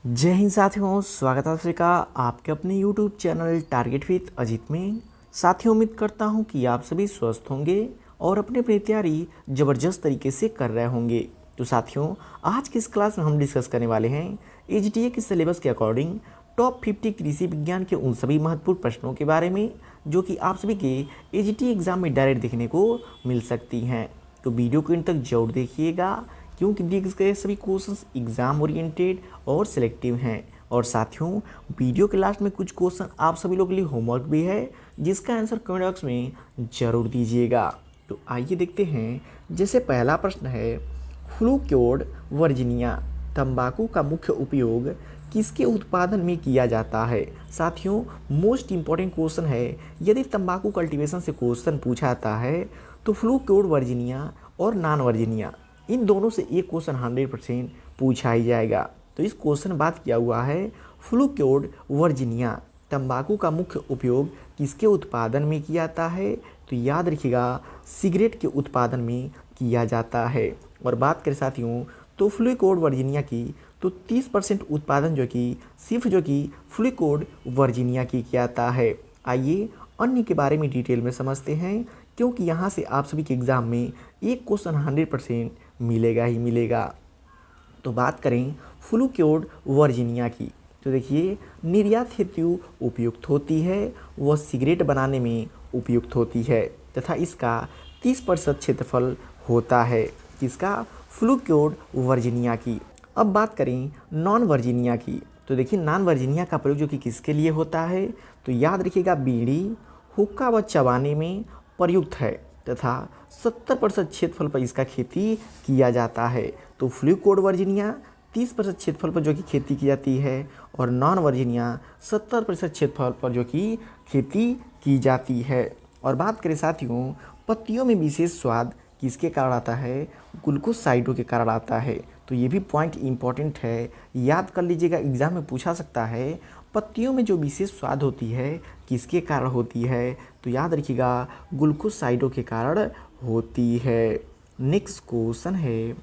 जय हिंद साथियों, स्वागत है आप सभी का आपके अपने YouTube channel target with Ajit में। साथियों, उम्मीद करता हूं कि आप सभी स्वस्थ होंगे और अपनी अपनी तैयारी ज़बरदस्त तरीके से कर रहे होंगे। तो साथियों, आज की इस क्लास में हम डिस्कस करने वाले हैं एचडीए के सिलेबस के अकॉर्डिंग टॉप 50 कृषि विज्ञान के उन सभी महत्वपूर्ण प्रश्नों के बारे में जो कि आप सभी के एचडीए एग्ज़ाम में डायरेक्ट देखने को मिल सकती हैं। तो वीडियो को इन तक जरूर देखिएगा क्योंकि दिए गए सभी क्वेश्चंस एग्जाम ओरिएंटेड और सिलेक्टिव हैं। और साथियों, वीडियो के लास्ट में कुछ क्वेश्चन आप सभी लोगों के लिए होमवर्क भी है जिसका आंसर कमेंट बॉक्स में जरूर दीजिएगा। तो आइए देखते हैं। जैसे पहला प्रश्न है, फ्लूक्योड वर्जीनिया तंबाकू का मुख्य उपयोग किसके उत्पादन में किया जाता है। साथियों, मोस्ट इंपॉर्टेंट क्वेश्चन है। यदि तंबाकू कल्टीवेशन से क्वेश्चन पूछा जाता है तो फ्लूक्योड वर्जीनिया और नॉन वर्जीनिया इन दोनों से एक क्वेश्चन 100% पूछा ही जाएगा। तो इस क्वेश्चन में बात किया हुआ है फ्लूक्योड वर्जीनिया तंबाकू का मुख्य उपयोग किसके उत्पादन में किया जाता है। तो याद रखिएगा, सिगरेट के उत्पादन में किया जाता है। और बात करें साथियों तो फ्लूक्योड वर्जीनिया की तो 30% उत्पादन जो कि फ्लूक्योड वर्जीनिया की किया जाता है। आइए अन्य के बारे में डिटेल में समझते हैं क्योंकि यहाँ से आप सभी के एग्ज़ाम में एक क्वेश्चन 100% मिलेगा ही मिलेगा। तो बात करें फ्लूक्योड वर्जीनिया की तो देखिए, निर्यात हेतु उपयुक्त होती है, वह सिगरेट बनाने में उपयुक्त होती है तथा इसका 30% क्षेत्रफल होता है। किसका? फ्लूक्योड वर्जीनिया की। अब बात करें नॉन वर्जीनिया की तो देखिए, नॉन वर्जीनिया का प्रयोग जो कि किसके लिए होता है तो याद रखिएगा, बीड़ी हुक्का व चबाने में प्रयुक्त है तथा 70% क्षेत्रफल पर इसका खेती किया जाता है। तो फ्लूक्योड वर्जीनिया 30% क्षेत्रफल पर जो कि खेती की जाती है और नॉन वर्जीनिया 70% क्षेत्रफल पर जो कि खेती की जाती है। और बात करें साथियों, पत्तियों में विशेष स्वाद किसके कारण आता है? ग्लूकोसाइडों के कारण आता है। तो ये भी पॉइंट इंपॉर्टेंट है, याद कर लीजिएगा, एग्जाम में पूछा सकता है पत्तियों में जो विशेष स्वाद होती है किसके कारण होती है। तो याद रखिएगा, ग्लूकोसाइडों के कारण होती है। नेक्स्ट क्वेश्चन है,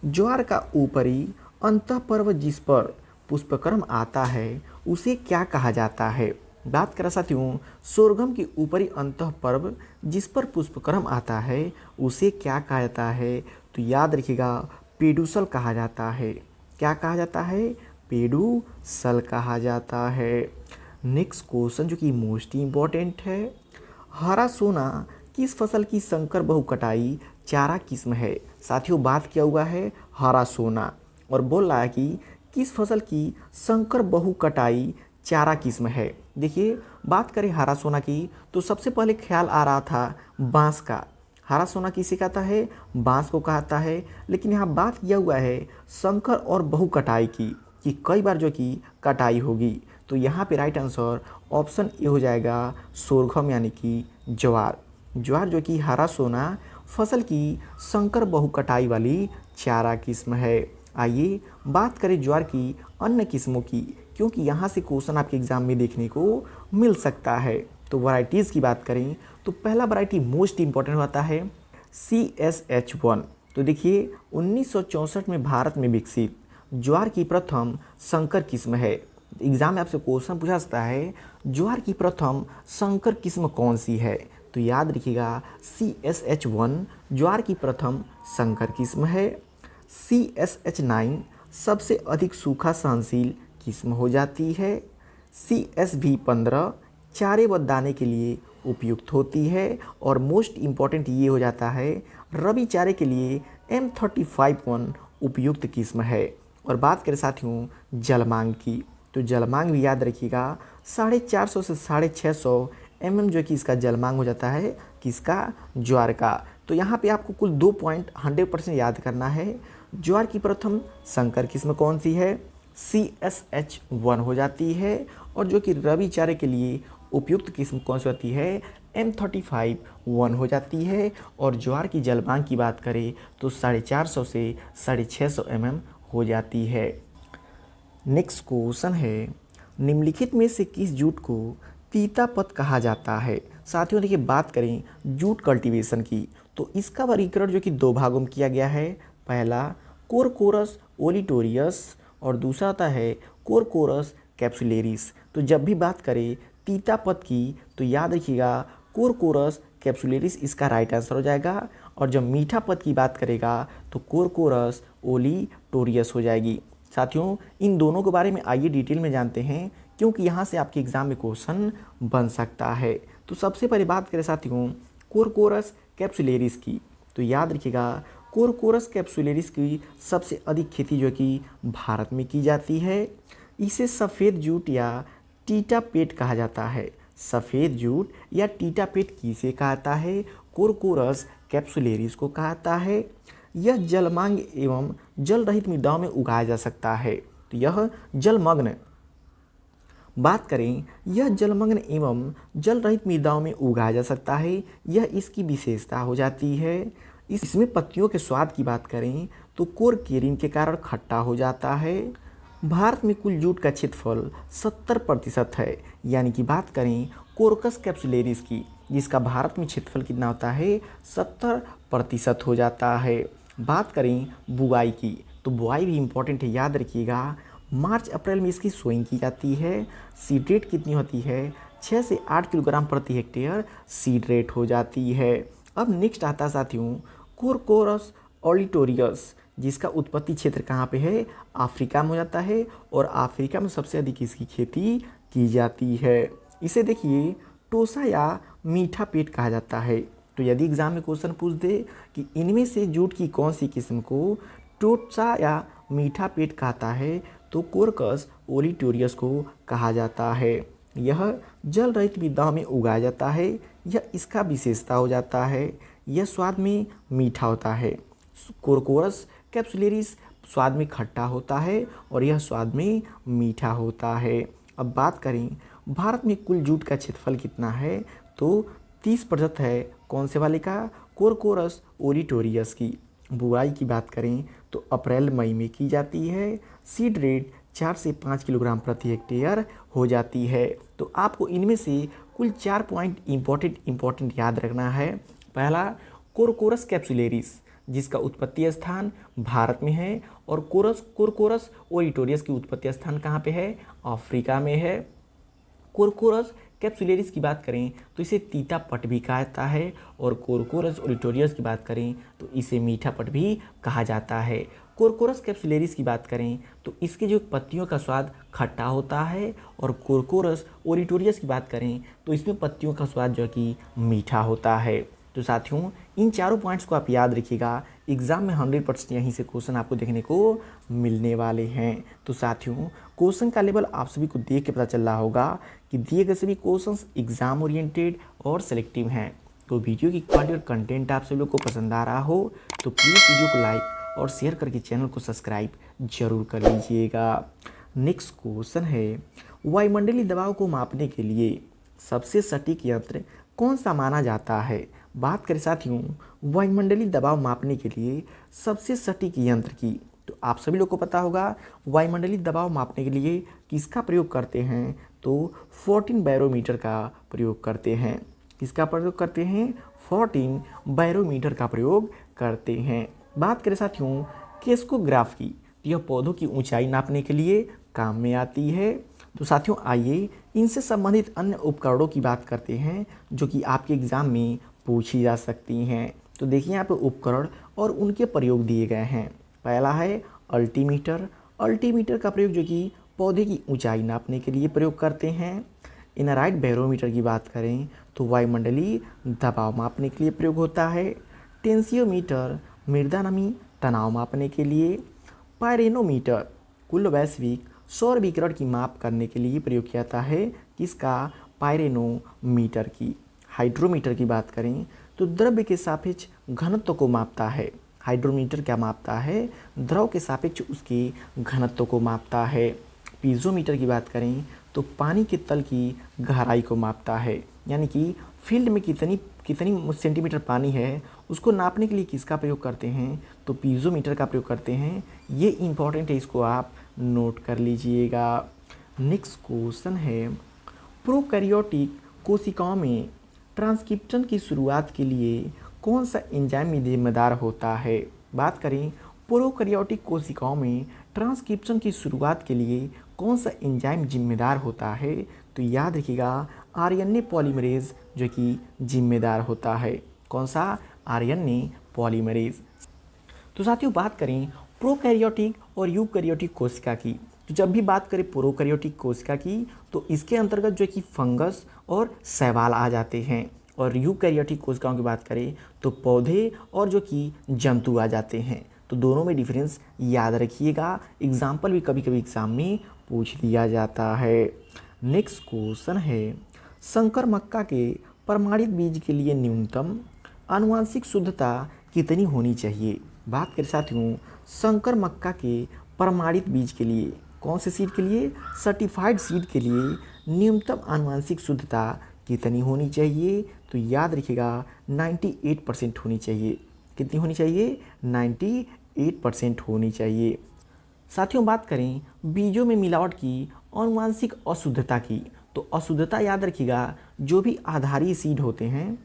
ज्वार का ऊपरी अंतःपर्व जिस पर पुष्पक्रम आता है उसे क्या कहा जाता है। बात करें साथियों, सोरगम की ऊपरी अंतःपर्व जिस पर पुष्पक्रम आता है उसे क्या कहा जाता है। तो याद रखिएगा, पेडुसल कहा जाता है। क्या कहा जाता है? पेडुसल कहा जाता है। नेक्स्ट क्वेश्चन जो कि मोस्ट इम्पॉर्टेंट है, हरा सोना किस फसल की संकर बहु कटाई चारा किस्म है। साथियों, बात किया हुआ है हरा सोना और बोल रहा है कि किस फसल की संकर बहु कटाई चारा किस्म है। देखिए, बात करें हरा सोना की तो सबसे पहले ख्याल आ रहा था बांस का। हरा सोना किसे कहता है? बांस को कहता है। लेकिन यहाँ बात किया हुआ है संकर और बहु कटाई की कि कई बार जो कि कटाई होगी। तो यहाँ पे राइट आंसर ऑप्शन ए हो जाएगा, सोरगम यानी कि ज्वार। ज्वार जो कि हरा सोना फसल की संकर बहु कटाई वाली चारा किस्म है। आइए बात करें ज्वार की अन्य किस्मों की, क्योंकि यहाँ से क्वेश्चन आपके एग्जाम में देखने को मिल सकता है। तो वैरायटीज़ की बात करें तो पहला वैरायटी मोस्ट इंपॉर्टेंट होता है CSH1। तो देखिए, 1964 में भारत में विकसित ज्वार की प्रथम संकर किस्म है। एग्जाम में आपसे क्वेश्चन पूछा सकता है ज्वार की प्रथम संकर किस्म कौन सी है। तो याद रखिएगा, CSH1 ज्वार की प्रथम संकर किस्म है। CSH9 सबसे अधिक सूखा सहनशील किस्म हो जाती है। CSV15 चारे व दाने के लिए उपयुक्त होती है। और मोस्ट इम्पॉर्टेंट ये हो जाता है, रबी चारे के लिए M35 उपयुक्त किस्म है। और बात करें साथियों जलमांग की तो जलमांग भी याद रखिएगा, 450 से 650 mm जो कि इसका जलमांग हो जाता है किसका? ज्वार का। तो यहाँ पे आपको कुल 2 पॉइंट 100% याद करना है। ज्वार की प्रथम संकर किस्म कौन सी है? CSH1 हो जाती है। और जो कि रबी चारे के लिए उपयुक्त किस्म कौन सी होती है? M35 हो जाती है। और ज्वार की जलमांग की बात करें तो 450 से 650 mm हो जाती है। नेक्स्ट क्वेश्चन है, निम्नलिखित में से किस जूट को पीतापत कहा जाता है। साथियों देखिए, बात करें जूट कल्टीवेशन की तो इसका वर्गीकरण जो कि 2 भागों में किया गया है। पहला कोरकोरस ओलिटोरियस और दूसरा आता है कोरकोरस कैप्सुलेरिस। तो जब भी बात करें तीता पद की तो याद रखिएगा कोरकोरस कैप्सुलेरिस इसका राइट आंसर हो जाएगा। और जब मीठा पद की बात करेगा तो कोरकोरस ओलिटोरियस हो जाएगी। साथियों इन दोनों के बारे में आइए डिटेल में जानते हैं, क्योंकि यहाँ से आपके एग्जाम में क्वेश्चन बन सकता है। तो सबसे पहले बात करें साथियों कोरकोरस कैप्सुलेरिस की, तो याद रखिएगा कोरकोरस कैप्सुलेरिस की सबसे अधिक खेती जो कि भारत में की जाती है। इसे सफ़ेद जूट या टीटा पेट कहा जाता है। सफ़ेद जूट या टीटा पेट किसे कहता है? कोरकोरस कैप्सुलेरिस को कहता है। यह जलमग्न एवं जल रहित मृदाओं में उगाया जा सकता है। तो यह जलमग्न बात करें यह जलमग्न एवं जल रहित मृदाओं में उगाया जा सकता है, यह इसकी विशेषता हो जाती है। इसमें पत्तियों के स्वाद की बात करें तो कोरकेरिन के कारण खट्टा हो जाता है। भारत में कुल जूट का क्षेत्रफल 70% है, यानी कि बात करें कोरकस कैप्सुलेरिस की जिसका भारत में क्षेत्रफल कितना होता है 70% हो जाता है। बात करें बुआई की तो बुआई भी इम्पोर्टेंट है, याद रखिएगा मार्च अप्रैल में इसकी सोइंग की जाती है। सीड रेट कितनी होती है 6 से 8 किलोग्राम प्रति हेक्टेयर सीड रेट हो जाती है। अब नेक्स्ट आता है साथियों कोरकोरस ओलिटोरियस जिसका उत्पत्ति क्षेत्र कहाँ पे है? अफ्रीका में हो जाता है और अफ्रीका में सबसे अधिक इसकी खेती की जाती है। इसे देखिए टोसा या मीठा पेट कहा जाता है। तो यदि एग्जाम में क्वेश्चन पूछ दे कि इनमें से जूट की कौन सी किस्म को टोसा या मीठा पेट कहता है तो कोरकस ओलिटोरियस को कहा जाता है। यह जल रहित मृदाओं में उगाया जाता है, यह इसका विशेषता हो जाता है। यह स्वाद में मीठा होता है। कोरकोरस कैप्सुलेरिस स्वाद में खट्टा होता है और यह स्वाद में मीठा होता है। अब बात करें भारत में कुल जूट का क्षेत्रफल कितना है तो 30% है। कौन से वाले का? कोरकोरस ओलिटोरियस की। बुआई की बात करें तो अप्रैल मई में की जाती है। सीड रेट 4 से 5 किलोग्राम प्रति हेक्टेयर हो जाती है। तो आपको इनमें से कुल 4 पॉइंट इंपॉर्टेंट याद रखना है। पहला कोरकोरस कैप्सुलेरिस जिसका उत्पत्ति स्थान भारत में है और कोरकोरस ओलिटोरियस की उत्पत्ति स्थान कहाँ पे है? अफ्रीका में है। कोरकोरस कैप्सुलेरिस की बात करें तो इसे तीता पट भी कहा जाता है और कोरकोरस ओलिटोरियस की बात करें तो इसे मीठा पट भी कहा जाता है। कोरकोरस कैप्सुलेरिस की बात करें तो इसके जो पत्तियों का स्वाद खट्टा होता है और कोरकोरस ओलिटोरियस की बात करें तो इसमें पत्तियों का स्वाद जो कि मीठा होता है। तो साथियों इन चारों पॉइंट्स को आप याद रखिएगा, एग्जाम में 100% यहीं से क्वेश्चन आपको देखने को मिलने वाले हैं। तो साथियों क्वेश्चन का लेवल आप सभी को देख के पता चल रहा होगा कि दिए गए सभी क्वेश्चंस एग्जाम ओरिएंटेड और सेलेक्टिव हैं। तो वीडियो की क्वालिटी और कंटेंट आप सभी लोग को पसंद आ रहा हो तो प्लीज़ वीडियो को लाइक और शेयर करके चैनल को सब्सक्राइब जरूर कर लीजिएगा। नेक्स्ट क्वेश्चन है वायुमंडलीय दबाव को मापने के लिए सबसे सटीक यंत्र कौन सा माना जाता है? बात करें साथियों वायुमंडलीय दबाव मापने के लिए सबसे सटीक यंत्र की तो आप सभी लोग को पता होगा वायुमंडलीय दबाव मापने के लिए किसका प्रयोग करते हैं तो 14 बैरोमीटर का प्रयोग करते हैं। किसका प्रयोग करते हैं? 14 बैरोमीटर का प्रयोग करते हैं। बात करें साथियों केस्कोग्राफ की तो यह पौधों की ऊंचाई नापने के लिए काम में आती है। तो साथियों आइए इनसे संबंधित अन्य उपकरणों की बात करते हैं जो कि आपके एग्जाम में पूछी जा सकती हैं। तो देखिए यहाँ पे उपकरण और उनके प्रयोग दिए गए हैं। पहला है अल्टीमीटर। अल्टीमीटर का प्रयोग जो कि पौधे की ऊंचाई नापने के लिए प्रयोग करते हैं। इनराइट बैरोमीटर की बात करें तो वायुमंडलीय दबाव मापने के लिए प्रयोग होता है। टेंसियोमीटर मृदा नमी तनाव मापने के लिए। पायरेनोमीटर कुल वैश्विक सौर विकिरण की माप करने के लिए प्रयोग किया जाता है। किसका? पायरेनोमीटर की। हाइड्रोमीटर की बात करें तो द्रव्य के सापेक्ष घनत्व को मापता है। हाइड्रोमीटर क्या मापता है? द्रव के सापेक्ष उसके घनत्व को मापता है। पीजोमीटर की बात करें तो पानी के तल की गहराई को मापता है, यानी कि फील्ड में कितनी सेंटीमीटर पानी है उसको नापने के लिए किसका प्रयोग करते हैं तो पीजोमीटर का प्रयोग करते हैं। ये इंपॉर्टेंट है, इसको आप नोट कर लीजिएगा। नेक्स्ट क्वेश्चन है प्रोकैरियोटिक कोशिकाओं में ट्रांसक्रिप्शन की शुरुआत के लिए कौन सा एंजाइम जिम्मेदार होता है? बात करें प्रोकैरियोटिक कोशिकाओं में ट्रांसक्रिप्शन की शुरुआत के लिए कौन सा एंजाइम जिम्मेदार होता है? तो याद रखिएगा आरएनए पॉलीमरेज जो कि जिम्मेदार होता है। कौन सा? RNA polymerase. तो साथियों बात करें प्रोकैरियोटिक और यूकैरियोटिक कोशिका की, तो जब भी बात करें प्रोकैरियोटिक कोशिका की तो इसके अंतर्गत जो है कि फंगस और शैवाल आ जाते हैं, और यूकैरियोटिक कोशिकाओं की बात करें तो पौधे और जो कि जंतु आ जाते हैं। तो दोनों में डिफरेंस याद रखिएगा, एग्जाम्पल भी कभी कभी एग्जाम में पूछ लिया जाता है। नेक्स्ट क्वेश्चन है, संकर मक्का के प्रमाणित बीज के लिए न्यूनतम आनुवंशिक शुद्धता कितनी होनी चाहिए? बात करें साथियों संकर मक्का के प्रमाणित बीज के लिए, कौन से सीड के लिए? सर्टिफाइड सीड के लिए न्यूनतम आनुवंशिक शुद्धता कितनी होनी चाहिए? तो याद रखिएगा 98% होनी चाहिए। कितनी होनी चाहिए? 98% होनी चाहिए। साथियों बात करें बीजों में मिलावट की आनुवंशिक अशुद्धता की, तो अशुद्धता याद रखिएगा जो भी आधारी सीड होते हैं,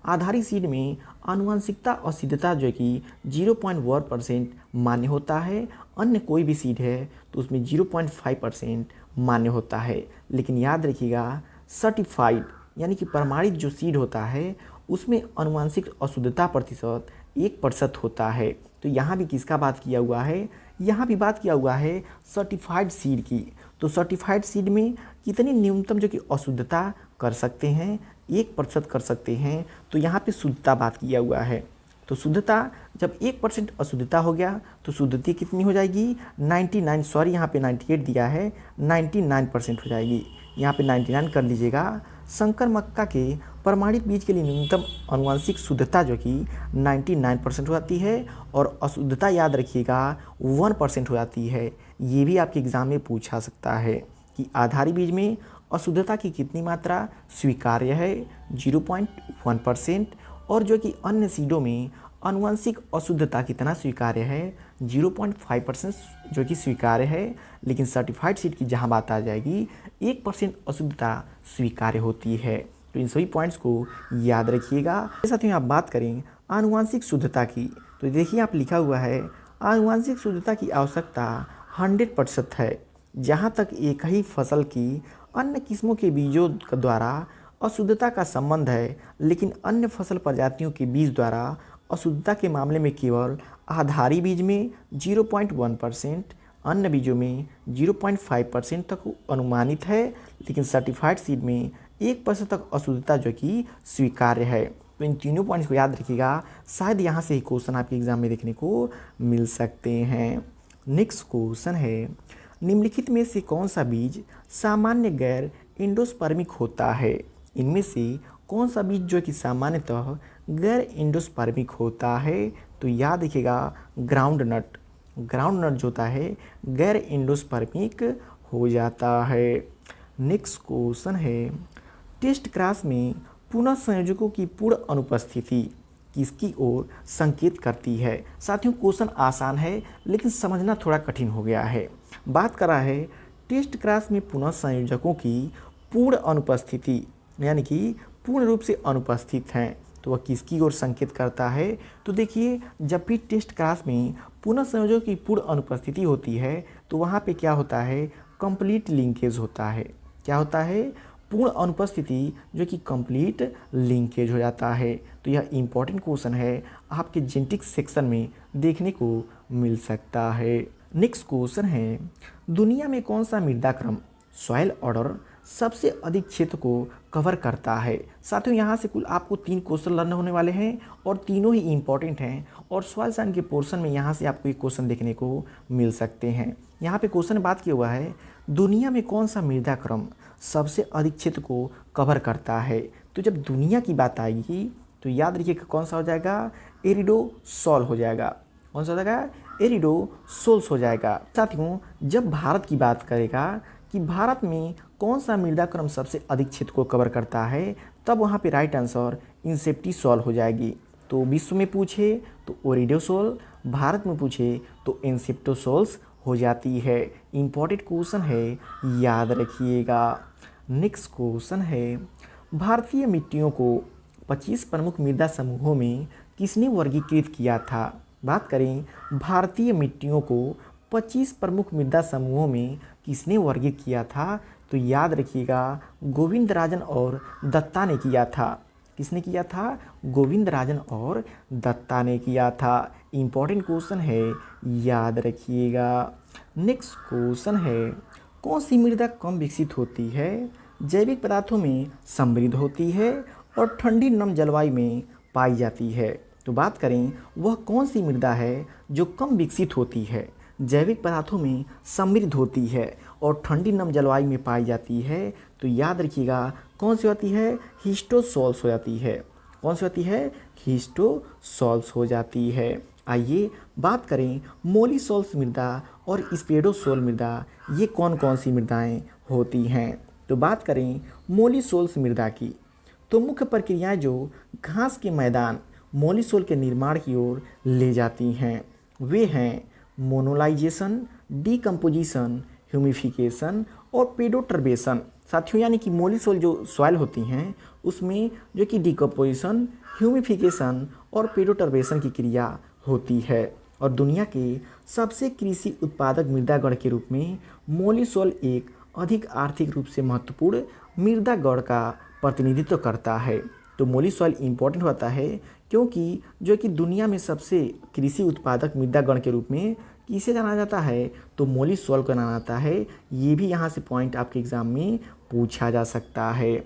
आधारी सीड में आनुवंशिकता असिद्धता जो कि 0.1% मान्य होता है। अन्य कोई भी सीड है तो उसमें 0.5% मान्य होता है। लेकिन याद रखिएगा सर्टिफाइड यानी कि प्रमाणित जो सीड होता है उसमें आनुवंशिक अशुद्धता प्रतिशत 1% होता है। तो यहाँ भी किसका बात किया हुआ है? यहाँ भी बात किया हुआ है सर्टिफाइड सीड की। तो सर्टिफाइड सीड में कितनी न्यूनतम जो कि अशुद्धता कर सकते हैं? 1% कर सकते हैं। तो यहाँ पे शुद्धता बात किया हुआ है। तो शुद्धता जब 1% अशुद्धता हो गया तो शुद्धता कितनी हो जाएगी? 99, सॉरी यहाँ पे 98 दिया है, 99% हो जाएगी। यहाँ पे 99 कर लीजिएगा। संकर मक्का के प्रमाणित बीज के लिए न्यूनतम आनुवंशिक शुद्धता जो कि 99% हो जाती है, और अशुद्धता याद रखिएगा 1% हो जाती है। ये भी आपके एग्जाम में पूछा सकता है कि आधारी बीज में अशुद्धता की कितनी मात्रा स्वीकार्य है? 0.1%, और जो कि अन्य सीडों में आनुवंशिक अशुद्धता कितना स्वीकार्य है? 0.5% जो कि स्वीकार्य है। लेकिन सर्टिफाइड सीड की जहां बात आ जाएगी 1% अशुद्धता स्वीकार्य होती है। तो इन सभी पॉइंट्स को याद रखिएगा। साथ ही आप बात करें आनुवंशिक शुद्धता की, तो देखिए आप लिखा हुआ है आनुवंशिक शुद्धता की आवश्यकता 100% है जहाँ तक एक ही फसल की अन्य किस्मों के बीजों द्वारा अशुद्धता का संबंध है, लेकिन अन्य फसल प्रजातियों के बीज द्वारा अशुद्धता के मामले में केवल आधारी बीज में 0.1%, अन्य बीजों में 0.5% तक अनुमानित है, लेकिन सर्टिफाइड सीड में 1% तक अशुद्धता जो कि स्वीकार्य है। तो इन तीनों पॉइंट्स को याद रखिएगा, शायद यहाँ से ही क्वेश्चन आपके एग्जाम में देखने को मिल सकते हैं। नेक्स्ट क्वेश्चन है, निम्नलिखित में से कौन सा बीज सामान्य गैर एंडोस्पर्मिक होता है? इनमें से कौन सा बीज जो कि सामान्यतः गैर एंडोस्पर्मिक होता है? तो याद रखिएगा ग्राउंड नट। ग्राउंड नट जो होता है गैर एंडोस्पर्मिक हो जाता है। नेक्स्ट क्वेश्चन है, टेस्ट क्रॉस में पुनः संयोजकों की पूर्ण अनुपस्थिति किसकी ओर संकेत करती है? साथियों क्वेश्चन आसान है लेकिन समझना थोड़ा कठिन हो गया है। बात कर रहा है टेस्ट क्रॉस में पुनः संयोजकों की पूर्ण अनुपस्थिति, यानी कि पूर्ण रूप से अनुपस्थित हैं, तो वह किसकी ओर संकेत करता है? तो देखिए जब भी टेस्ट क्रॉस में पुनः संयोजकों की पूर्ण अनुपस्थिति होती है तो वहाँ पे क्या होता है? कंप्लीट लिंकेज होता है। क्या होता है? पूर्ण अनुपस्थिति जो कि कंप्लीट लिंकेज हो जाता है। तो यह इंपॉर्टेंट क्वेश्चन है, आपके जेनेटिक्स सेक्शन में देखने को मिल सकता है। नेक्स्ट क्वेश्चन है, दुनिया में कौन सा मृदा क्रम सॉइल ऑर्डर सबसे अधिक क्षेत्र को कवर करता है? साथियों यहाँ से कुल आपको 3 क्वेश्चन लर्न होने वाले हैं और तीनों ही इंपॉर्टेंट हैं, और सॉइल साइंस के पोर्शन में यहाँ से आपको एक क्वेश्चन देखने को मिल सकते हैं। यहाँ पे क्वेश्चन में बात किया हुआ है दुनिया में कौन सा मृदा क्रम सबसे अधिक क्षेत्र को कवर करता है? तो जब दुनिया की बात आएगी तो याद रखिएगा कौन सा हो जाएगा? एरिडोसोल हो जाएगा। कौन सा हो जाएगा? एरिडोसोल्स हो जाएगा। साथियों जब भारत की बात करेगा कि भारत में कौन सा मृदा क्रम सबसे अधिक क्षेत्र को कवर करता है, तब वहाँ पे राइट आंसर इंसेप्टिसोल हो जाएगी। तो विश्व में पूछे तो ओरिडोसोल, भारत में पूछे तो इंसेप्टोसोल्स हो जाती है। इंपॉर्टेंट क्वेश्चन है, याद रखिएगा। नेक्स्ट क्वेश्चन है, भारतीय मिट्टियों को 25 प्रमुख मृदा समूहों में किसने वर्गीकृत किया था? बात करें भारतीय मिट्टियों को 25 प्रमुख मृदा समूहों में किसने वर्गीकृत किया था? तो याद रखिएगा गोविंदराजन और दत्ता ने किया था। किसने किया था? गोविंदराजन और दत्ता ने किया था। इंपॉर्टेंट क्वेश्चन है, याद रखिएगा। नेक्स्ट क्वेश्चन है, कौन सी मृदा कम विकसित होती है, जैविक पदार्थों में समृद्ध होती है और ठंडी नम जलवायु में पाई जाती है? तो बात करें वह कौन सी मृदा है जो कम विकसित होती है, जैविक पदार्थों में समृद्ध होती है और ठंडी नम जलवायु में पाई जाती है? तो याद रखिएगा कौन सी होती है? हिस्टोसोल्स हो जाती है। कौन सी होती है? हिस्टोसोल्स हो जाती है। आइए बात करें मोलिसोल्स मृदा और स्पेडोसोल मृदा, ये कौन कौन सी मृदाएं होती हैं? तो बात करें मोलिसोल्स मृदा की, तो मुख्य प्रक्रियाएं जो घास के मैदान मोलिसोल के निर्माण की ओर ले जाती हैं वे हैं मोनोलाइजेशन, डीकम्पोजिशन, ह्यूमिफिकेशन और पेडोटर्बेशन। साथियों यानी कि मोलिसोल जो सॉइल होती हैं उसमें जो कि डीकम्पोजिशन, ह्यूमिफिकेशन और पेडोटर्बेशन की क्रिया होती है। और दुनिया के सबसे कृषि उत्पादक मृदागण के रूप में मोलिसोल एक अधिक आर्थिक रूप से महत्वपूर्ण मृदागण का प्रतिनिधित्व करता है। तो मोलिसोल इम्पोर्टेंट होता है क्योंकि जो कि दुनिया में सबसे कृषि उत्पादक मृदागण के रूप में किसे जाना जाता है? तो मोलिसोल को जाना जाता है। ये भी यहाँ से पॉइंट आपके एग्जाम में पूछा जा सकता है।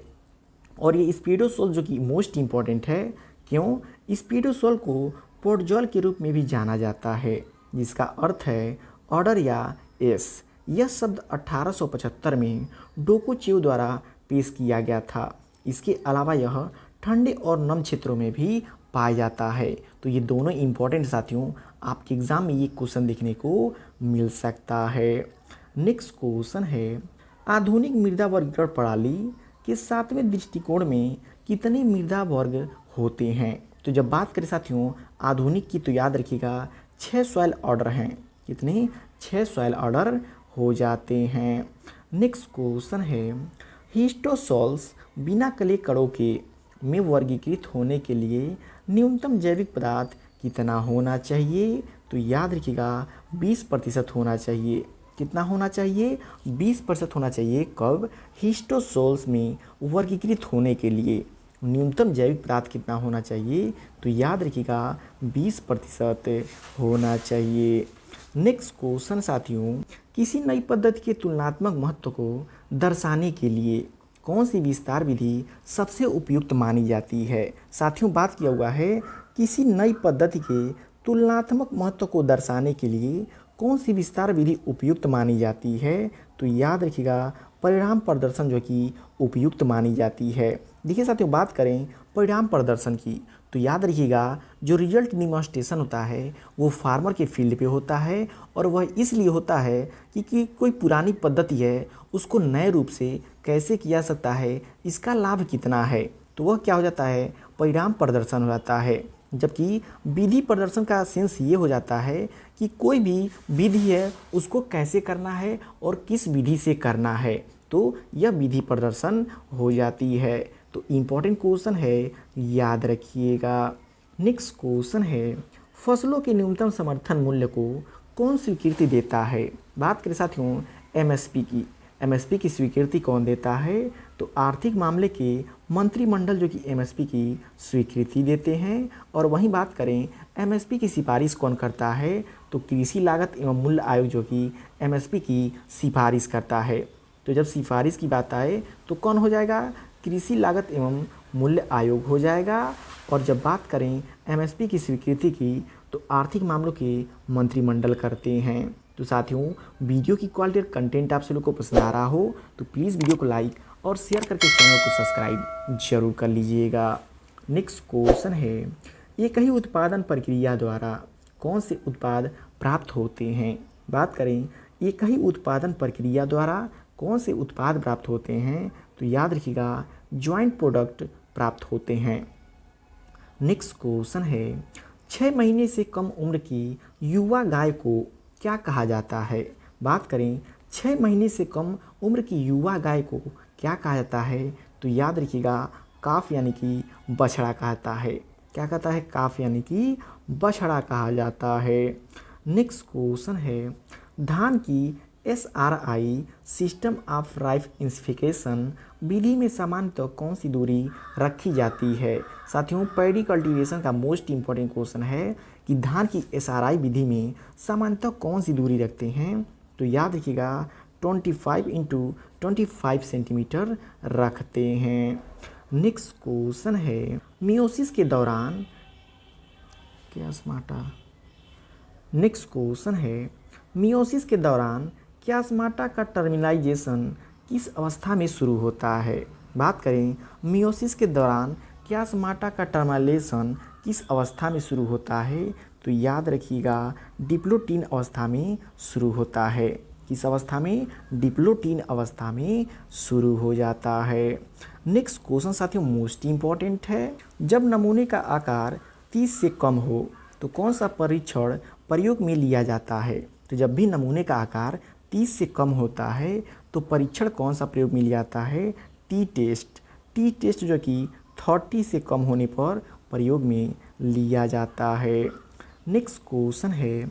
और ये स्पीडोसोल जो कि मोस्ट इम्पॉर्टेंट है, क्यों? स्पीडोसोल को पोडजोल के रूप में भी जाना जाता है, जिसका अर्थ है ऑर्डर या एस। यह शब्द 1875 में डोकोचेव द्वारा पेश किया गया था। इसके अलावा यह ठंडे और नम क्षेत्रों में भी पाया जाता है। तो ये दोनों इम्पॉर्टेंट साथियों, आपके एग्जाम में ये क्वेश्चन देखने को मिल सकता है। नेक्स्ट क्वेश्चन है, आधुनिक मृदा वर्गीकरण प्रणाली के 7वें दृष्टिकोण में कितने मृदा वर्ग होते हैं? तो जब बात करें साथियों आधुनिक की, तो याद रखिएगा 6 सॉइल ऑर्डर हैं। कितने? 6 सॉइल ऑर्डर हो जाते हैं। नेक्स्ट क्वेश्चन है, हिस्टोसोल्स बिना कले कणों के में वर्गीकृत होने के लिए न्यूनतम जैविक पदार्थ कितना होना चाहिए? तो याद रखिएगा 20% होना चाहिए। कितना होना चाहिए? 20% होना चाहिए। कब? हिस्टोसोल्स में वर्गीकृत होने के लिए न्यूनतम जैविक पदार्थ कितना होना चाहिए? तो याद रखिएगा 20% होना चाहिए। नेक्स्ट क्वेश्चन साथियों, किसी नई पद्धति के तुलनात्मक महत्व को दर्शाने के लिए कौन सी विस्तार विधि सबसे उपयुक्त मानी जाती है? साथियों बात किया हुआ है किसी नई पद्धति के तुलनात्मक महत्व को दर्शाने के लिए कौन सी विस्तार विधि उपयुक्त मानी जाती है? तो याद रखिएगा परिणाम प्रदर्शन जो कि उपयुक्त मानी जाती है। देखिए साथियों बात करें परिणाम प्रदर्शन की, तो याद रखिएगा जो रिजल्ट डिमॉन्स्ट्रेशन होता है वो फार्मर के फील्ड पे होता है और वह इसलिए होता है कि कोई पुरानी पद्धति है उसको नए रूप से कैसे किया सकता है, इसका लाभ कितना है, तो वह क्या हो जाता है? परिणाम प्रदर्शन हो जाता है। जबकि विधि प्रदर्शन का सेंस ये हो जाता है कि कोई भी विधि है उसको कैसे करना है और किस विधि से करना है, तो यह विधि प्रदर्शन हो जाती है। तो इम्पॉर्टेंट क्वेश्चन है, याद रखिएगा। नेक्स्ट क्वेश्चन है, फसलों के न्यूनतम समर्थन मूल्य को कौन स्वीकृति देता है? बात करें साथियों एमएसपी की, एमएसपी की स्वीकृति कौन देता है? तो आर्थिक मामले के मंत्रिमंडल जो कि एमएसपी की स्वीकृति देते हैं। और वहीं बात करें एमएसपी की सिफारिश कौन करता है? तो कृषि लागत एवं मूल्य आयोग जो कि एमएसपी की सिफारिश करता है। तो जब सिफारिश की बात आए तो कौन हो जाएगा? कृषि लागत एवं मूल्य आयोग हो जाएगा। और जब बात करें एमएसपी की स्वीकृति की तो आर्थिक मामलों के मंत्रिमंडल करते हैं। तो साथियों वीडियो की क्वालिटी और कंटेंट आप सभी को पसंद आ रहा हो तो प्लीज़ वीडियो को लाइक और शेयर करके चैनल को सब्सक्राइब जरूर कर लीजिएगा। नेक्स्ट क्वेश्चन है, एक ही उत्पादन प्रक्रिया द्वारा कौन से उत्पाद प्राप्त होते हैं? बात करें एक ही उत्पादन प्रक्रिया द्वारा कौन से उत्पाद प्राप्त होते हैं? तो याद रखिएगा ज्वाइंट प्रोडक्ट प्राप्त होते हैं। नेक्स्ट क्वेश्चन है, 6 महीने से कम उम्र की युवा गाय को क्या कहा जाता है? बात करें 6 महीने से कम उम्र की युवा गाय को क्या कहा जाता है? तो याद रखिएगा काफ यानी कि बछड़ा कहता है। क्या कहता है? काफ यानी कि बछड़ा कहा जाता है। नेक्स्ट क्वेश्चन है, धान की SRI सिस्टम ऑफ राइफिकेशन विधि में सामान्यतः कौन सी दूरी रखी जाती है। साथियों, पैडी कल्टीवेशन का मोस्ट इंपॉर्टेंट क्वेश्चन है कि धान की SRI विधि में सामान्यतः कौन सी दूरी रखते हैं। तो याद रखिएगा 25 × 25 सेंटीमीटर रखते हैं। नेक्स्ट क्वेश्चन है मियोसिस के दौरान नेक्स्ट क्वेश्चन है मियोसिस के दौरान क्यास्माटा का टर्मिनाइजेशन किस अवस्था में शुरू होता है। बात करें मियोसिस के दौरान क्यास्माटा का टर्मिनेशन किस अवस्था में शुरू होता है, तो याद रखिएगा डिप्लोटीन अवस्था में शुरू होता है। किस अवस्था में? डिप्लोटीन अवस्था में शुरू हो जाता है। नेक्स्ट क्वेश्चन साथियों मोस्ट इम्पॉर्टेंट है, जब नमूने का आकार 30 से कम हो तो कौन सा परीक्षण प्रयोग में लिया जाता है। तो जब भी नमूने का आकार 30 से कम होता है तो परीक्षण कौन सा प्रयोग में लिया जाता है? टी टेस्ट जो कि 30 से कम होने पर प्रयोग में लिया जाता है। नेक्स्ट क्वेश्चन है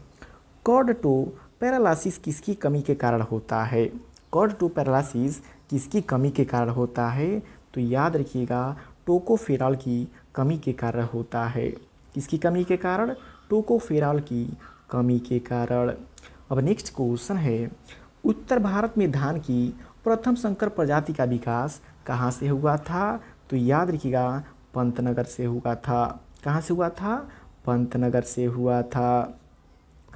कॉर्ड टो पैरालिसिस किसकी कमी के कारण होता है। कॉर्ड टो पैरालिसिस किसकी कमी के कारण होता है, तो याद रखिएगा टोकोफेरॉल की कमी के कारण होता है। किसकी कमी के कारण? टोकोफेरॉल की कमी के कारण। अब नेक्स्ट क्वेश्चन है उत्तर भारत में धान की प्रथम संकर प्रजाति का विकास कहाँ से हुआ था, तो याद रखिएगा पंतनगर से हुआ था। कहाँ से हुआ था? पंतनगर से हुआ था।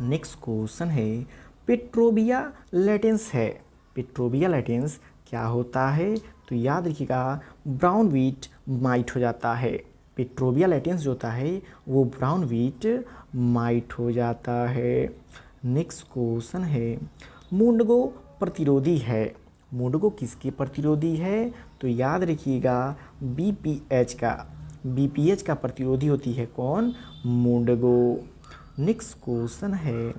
नेक्स्ट क्वेश्चन है पेट्रोबिया लेटेंस है। पेट्रोबिया लेटेंस क्या होता है, तो याद रखिएगा ब्राउन वीट माइट हो जाता है। पेट्रोबिया लेटेंस जो होता है वो ब्राउन वीट माइट हो जाता है। नेक्स्ट क्वेश्चन है मुंडगो प्रतिरोधी है। मुंडगो किसके प्रतिरोधी है, तो याद रखिएगा बीपीएच का प्रतिरोधी होती है कौन? मुंडगो। नेक्स्ट क्वेश्चन है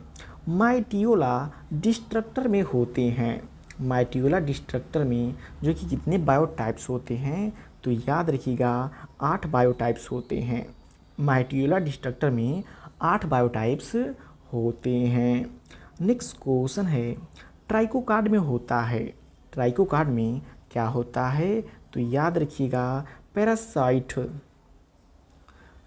माइटियोला डिस्ट्रक्टर में होते हैं। माइटियोला डिस्ट्रक्टर में जो कि कितने बायोटाइप्स होते हैं, तो याद रखिएगा 8 बायोटाइप्स होते हैं। माइटियोला डिस्ट्रक्टर में 8 बायोटाइप्स होते हैं। नेक्स्ट क्वेश्चन है ट्राइकोकार्ड में होता है। ट्राइकोकार्ड में क्या होता है, तो याद रखिएगा पैरासाइट।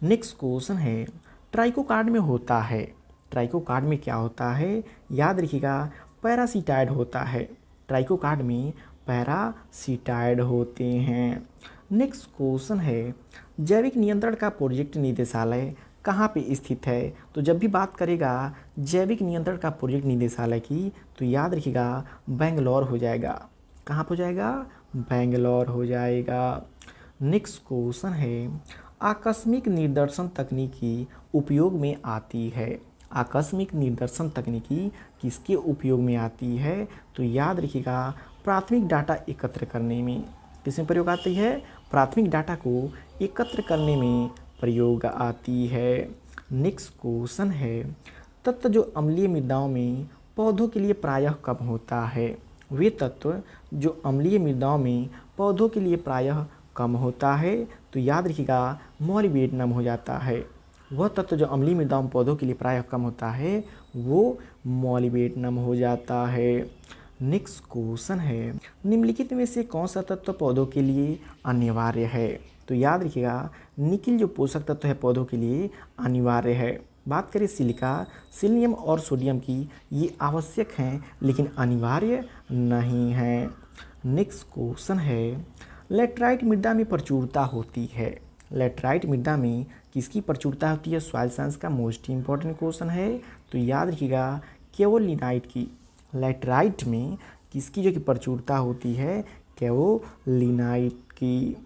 नेक्स्ट क्वेश्चन है ट्राइकोकार्ड में होता है। ट्राइकोकार्ड में क्या होता है, याद रखिएगा पैरासिटाइड होता है। ट्राइकोकार्ड में पैरासिटाइड होते हैं। नेक्स्ट क्वेश्चन है जैविक नियंत्रण का प्रोजेक्ट निदेशालय कहाँ पे स्थित है। तो जब भी बात करेगा जैविक नियंत्रण का प्रोजेक्ट निदेशालय की, तो याद रखिएगा बेंगलोर हो जाएगा। कहाँ हो जाएगा? बेंगलोर हो जाएगा। नेक्स्ट क्वेश्चन है आकस्मिक निर्देशन तकनीकी उपयोग में आती है। आकस्मिक निर्देशन तकनीकी किसके उपयोग में आती है, तो याद रखिएगा प्राथमिक डाटा एकत्र करने में। किसमें प्रयोग आती है? प्राथमिक डाटा को एकत्र करने में प्रयोग आती है। नेक्स्ट क्वेश्चन है तत्व जो अम्लीय मृदाओं में पौधों के लिए प्रायः कम होता है। वे तत्व जो अम्लीय मृदाओं में पौधों के लिए प्रायः कम होता है, तो याद रखिएगा मॉलिबेडनम हो जाता है। वह तत्व जो अम्लीय मृदाओं में पौधों के लिए प्रायः कम होता है वो मॉलिबेडनम हो जाता है। नेक्स्ट क्वेश्चन है निम्नलिखित में से कौन सा तत्व पौधों के लिए अनिवार्य है, तो याद रखिएगा निकिल जो पोषक तत्व है पौधों के लिए अनिवार्य है। बात करें सिलिका, सिलियम और सोडियम की, ये आवश्यक हैं लेकिन अनिवार्य नहीं हैं। नेक्स्ट क्वेश्चन है लेटराइट मृदा में प्रचुरता होती है। लेटराइट मृदा में किसकी प्रचुरता होती है? सॉइल साइंस का मोस्ट इंपॉर्टेंट क्वेश्चन है, तो याद रखिएगा केओलिनाइट की। लेटराइट में किसकी जो कि प्रचुरता होती है? केओलिनाइट की।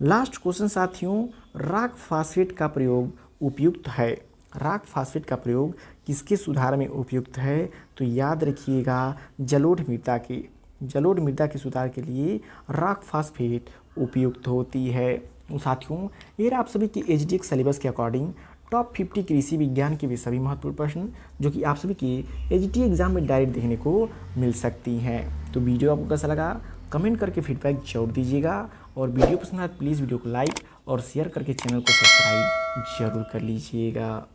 लास्ट क्वेश्चन साथियों रॉक फास्फेट का प्रयोग उपयुक्त है। रॉक फास्फेट का प्रयोग किसके सुधार में उपयुक्त है, तो याद रखिएगा जलोढ़ मृदा के। जलोढ़ मृदा के सुधार के लिए रॉक फास्फेट उपयुक्त होती है। तो साथियों ये आप सभी की एचडीएक्स सिलेबस के अकॉर्डिंग टॉप 50 कृषि विज्ञान के भी सभी महत्वपूर्ण प्रश्न जो कि आप सभी के एचटी एग्जाम में डायरेक्ट देखने को मिल सकती हैं। तो वीडियो आपको कैसा लगा कमेंट करके फीडबैक जरूर दीजिएगा और वीडियो पसंद आए प्लीज़ वीडियो को लाइक और शेयर करके चैनल को सब्सक्राइब जरूर कर लीजिएगा।